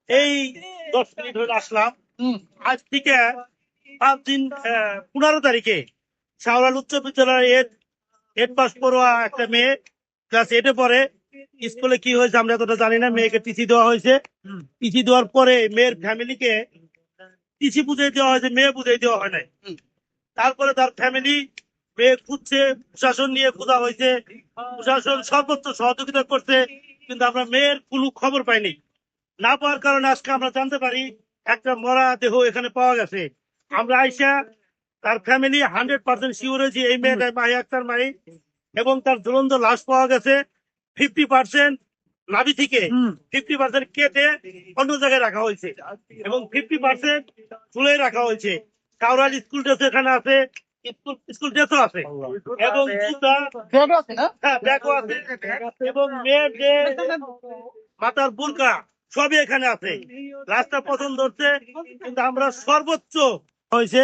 এই 10 মিনিট হলে আসলাম। আজ থেকে 5 দিন 15 তারিখে শাওলাল উচ্চ বিদ্যালয়ের 8 পাস পড়ুয়া একটা মেয়ে ক্লাস 8-এ পড়ে। স্কুলে কি হয়েছে আমরা এতটা জানি না। মেয়েকে টিসি দেওয়া হয়েছে। টিসি দেওয়ার পরে মেয়ের ফ্যামিলিকে টিসি বুঝিয়ে দেওয়া হয়েছে, মেয়ে বুঝিয়ে দেওয়া হয় নাই। তারপরে তার ফ্যামিলি মেয়ে খুঁজছে, প্রশাসন নিয়ে খোঁজা হয়েছে, প্রশাসন সর্বোচ্চ সহযোগিতা করছে, কিন্তু আমরা মেয়ের কোনো খবর পাইনি। না পাওয়ার কারণে আজকে আমরা জানতে পারি একটা মরা দেহ এখানে পাওয়া গেছে। আমরা আইসা তার ফ্যামিলি 100% শিওর হয়েছি এই মেয়েটা মাহি আক্তার মাহি, এবং তার ঝুলন্ত লাশ পাওয়া গেছে 50% নাভি থেকে 50% কেটে অন্য জায়গায় রাখা হয়েছে এবং 50% ঝুলে রাখা হয়েছে। কাউরাল স্কুল ড্রেস এখানে আছে, স্কুল ড্রেসও আছে এবং জুতা, হ্যাঁ ব্যাগও আছে, এবং মেয়ের যে মাথার বুরকা সবই এখানে আছে। রাস্তা পছন্দ হচ্ছে, কিন্তু আমরা সর্বোচ্চ হয়েছে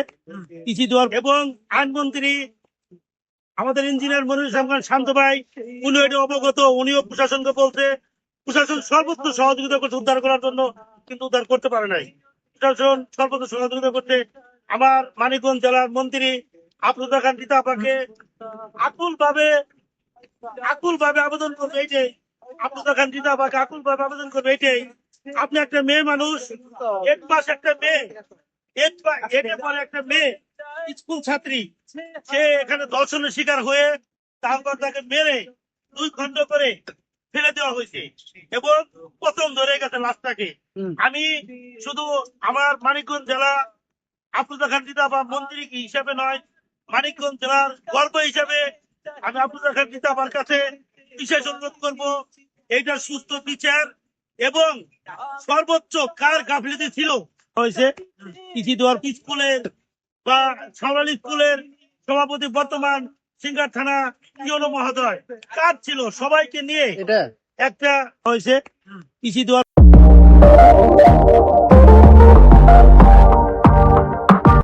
ইসি দেওয়ার, এবং আইনমন্ত্রী আমাদের ইঞ্জিনিয়ার মনির ইসলাম খান শান্ত ভাই উনি এটা অবগত, উনিও প্রশাসনকে বলছে, প্রশাসন সর্বোচ্চ সহযোগিতা করছে উদ্ধার করার জন্য, কিন্তু উদ্ধার করতে পারে নাই। প্রশাসন সর্বোচ্চ সহযোগিতা করতে আমার মানিকগঞ্জ জেলার মন্ত্রী আফরোজা খান রিতা আপাকে আকুল ভাবে আবেদন করবে এইটাই, আফরোজা খান রিতা আপাকে আকুল ভাবে আবেদন করবে এইটাই, আপনি একটা মেয়ে মানুষ, 8 মাস একটা মেয়ে, 8 পরে একটা মেয়ে স্কুল ছাত্রী, সে এখানে ধর্ষণের শিকার হয়ে তারপর তাকে মেরে 2 খণ্ড করে ফেলে দেওয়া হয়েছে এবং প্রথম ধরে গেছে লাশটাকে। আমি শুধু আমার মানিকগঞ্জ জেলা আফরোজা খান রিতা বা মন্ত্রী হিসাবে নয়, মানিকগঞ্জ জেলার গর্ব হিসাবে আমি আফরোজা খান রিতা আমার কাছে বিশেষ অনুরোধ করবো এইটার সুস্থ বিচার এবং সর্বোচ্চ কার গাফিলতি ছিল হয়েছে ইসি দেওয়ার স্কুলের বা সাওলাল স্কুলের সভাপতি বর্তমান সিঙ্গার থানা ইউনো মহোদয় কার ছিল, সবাইকে নিয়ে একটা হয়েছে ইসি দেওয়ার